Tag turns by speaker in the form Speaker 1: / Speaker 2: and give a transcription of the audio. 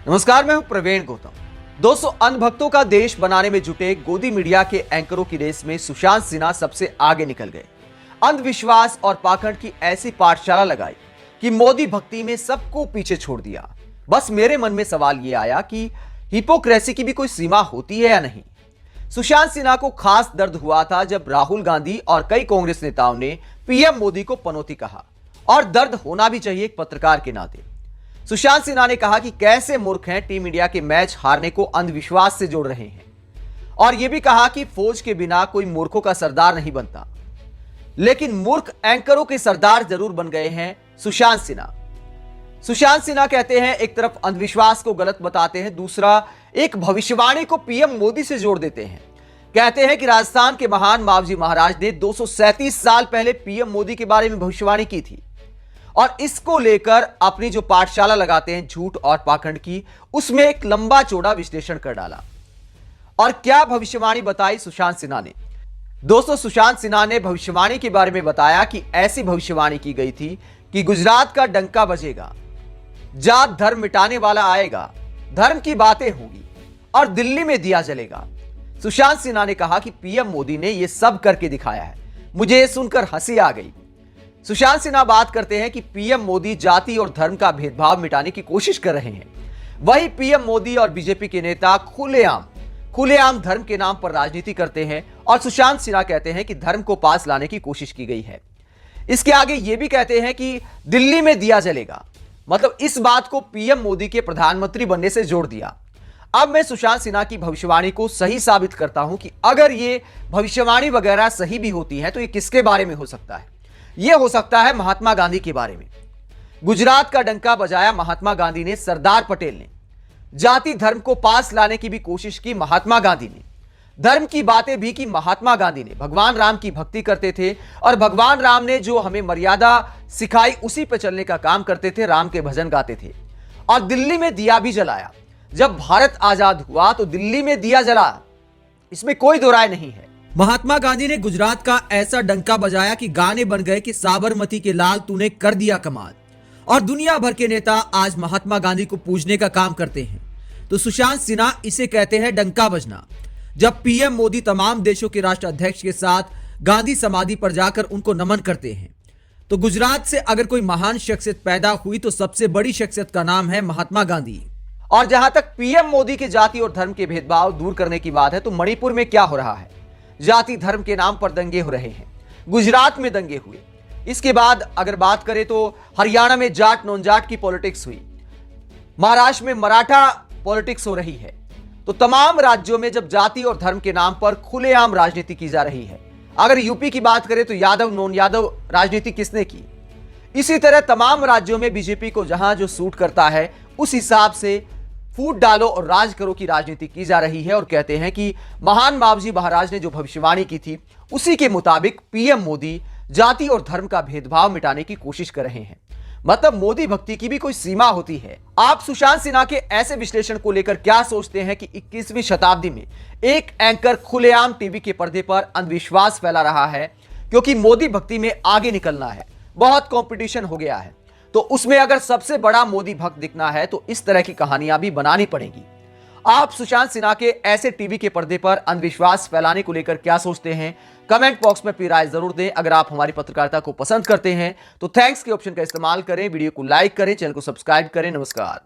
Speaker 1: नमस्कार, मैं हूं प्रवीण गौतम। दोस्तों, अंधभक्तों का देश बनाने में जुटे गोदी मीडिया के एंकरों की रेस में सुशांत सिन्हा सबसे आगे निकल गए। अंधविश्वास और पाखंड की ऐसी पाठशाला लगाई कि मोदी भक्ति में सबको पीछे छोड़ दिया। बस मेरे मन में सवाल यह आया कि हिपोक्रेसी की भी कोई सीमा होती है या नहीं। सुशांत सिन्हा को खास दर्द हुआ था जब राहुल गांधी और कई कांग्रेस नेताओं ने पीएम मोदी को पनौती कहा, और दर्द होना भी चाहिए एक पत्रकार के नाते। सुशांत सिन्हा ने कहा कि कैसे मूर्ख हैं टीम इंडिया के मैच हारने को अंधविश्वास से जोड़ रहे हैं, और यह भी कहा कि फौज के बिना कोई मूर्खों का सरदार नहीं बनता, लेकिन मूर्ख एंकरों के सरदार जरूर बन गए हैं सुशांत सिन्हा। सुशांत सिन्हा कहते हैं एक तरफ अंधविश्वास को गलत बताते हैं, दूसरा एक भविष्यवाणी को पीएम मोदी से जोड़ देते हैं। कहते हैं कि राजस्थान के महान मावजी महाराज ने 237 साल पहले पीएम मोदी के बारे में भविष्यवाणी की थी, और इसको लेकर अपनी जो पाठशाला लगाते हैं झूठ और पाखंड की, उसमें एक लंबा चौड़ा विश्लेषण कर डाला। और क्या भविष्यवाणी बताई सुशांत सिन्हा ने? दोस्तों, सुशांत सिन्हा ने भविष्यवाणी के बारे में बताया कि ऐसी भविष्यवाणी की गई थी कि गुजरात का डंका बजेगा, जात धर्म मिटाने वाला आएगा, धर्म की बातें होंगी और दिल्ली में दिया जलेगा। सुशांत सिन्हा ने कहा कि पीएम मोदी ने यह सब करके दिखाया है। मुझे यह सुनकर हंसी आ गई। सुशांत सिन्हा बात करते हैं कि पीएम मोदी जाति और धर्म का भेदभाव मिटाने की कोशिश कर रहे हैं, वही पीएम मोदी और बीजेपी के नेता खुलेआम धर्म के नाम पर राजनीति करते हैं। और सुशांत सिन्हा कहते हैं कि धर्म को पास लाने की कोशिश की गई है। इसके आगे ये भी कहते हैं कि दिल्ली में दिया जलेगा, मतलब इस बात को पीएम मोदी के प्रधानमंत्री बनने से जोड़ दिया। अब मैं सुशांत सिन्हा की भविष्यवाणी को सही साबित करता हूं कि अगर ये भविष्यवाणी वगैरह सही भी होती है तो ये किसके बारे में हो सकता है? यह हो सकता है महात्मा गांधी के बारे में। गुजरात का डंका बजाया महात्मा गांधी ने, सरदार पटेल ने। जाति धर्म को पास लाने की भी कोशिश की महात्मा गांधी ने। धर्म की बातें भी की महात्मा गांधी ने। भगवान राम की भक्ति करते थे, और भगवान राम ने जो हमें मर्यादा सिखाई उसी पर चलने का काम करते थे, राम के भजन गाते थे। और दिल्ली में दिया भी जलाया। जब भारत आजाद हुआ तो दिल्ली में दिया जला, इसमें कोई दो राय नहीं है। महात्मा गांधी ने गुजरात का ऐसा डंका बजाया कि गाने बन गए कि साबरमती के लाल तूने कर दिया कमाल। और दुनिया भर के नेता आज महात्मा गांधी को पूजने का काम करते हैं। तो सुशांत सिन्हा इसे कहते हैं डंका बजना। जब पीएम मोदी तमाम देशों के राष्ट्राध्यक्ष के साथ गांधी समाधि पर जाकर उनको नमन करते हैं, तो गुजरात से अगर कोई महान शख्सियत पैदा हुई तो सबसे बड़ी शख्सियत का नाम है महात्मा गांधी। और जहां तक पीएम मोदी के जाति और धर्म के भेदभाव दूर करने की बात है, तो मणिपुर में क्या हो रहा है? जाति धर्म के नाम पर दंगे हो रहे हैं। गुजरात में दंगे हुए। इसके बाद अगर बात करें तो हरियाणा में जाट नॉन जाट की पॉलिटिक्स हुई, महाराष्ट्र में मराठा पॉलिटिक्स हो रही है। तो तमाम राज्यों में जब जाति और धर्म के नाम पर खुलेआम राजनीति की जा रही है। अगर यूपी की बात करें तो यादव नॉन यादव राजनीति किसने की? इसी तरह तमाम राज्यों में बीजेपी को जहां जो सूट करता है उस हिसाब से फूट डालो और राज करो की राजनीति की जा रही है। और कहते हैं कि महान मावजी महाराज ने जो भविष्यवाणी की थी उसी के मुताबिक पीएम मोदी जाति और धर्म का भेदभाव मिटाने की कोशिश कर रहे हैं। मतलब मोदी भक्ति की भी कोई सीमा होती है। आप सुशांत सिन्हा के ऐसे विश्लेषण को लेकर क्या सोचते हैं कि 21वीं शताब्दी में एक एंकर खुलेआम टीवी के पर्दे पर अंधविश्वास फैला रहा है क्योंकि मोदी भक्ति में आगे निकलना है, बहुत कंपटीशन हो गया है, तो उसमें अगर सबसे बड़ा मोदी भक्त दिखना है तो इस तरह की कहानियां भी बनानी पड़ेगी। आप सुशांत सिन्हा के ऐसे टीवी के पर्दे पर अंधविश्वास फैलाने को लेकर क्या सोचते हैं? कमेंट बॉक्स में अपनी राय जरूर दें। अगर आप हमारी पत्रकारिता को पसंद करते हैं तो थैंक्स के ऑप्शन का इस्तेमाल करें, वीडियो को लाइक करें, चैनल को सब्सक्राइब करें। नमस्कार।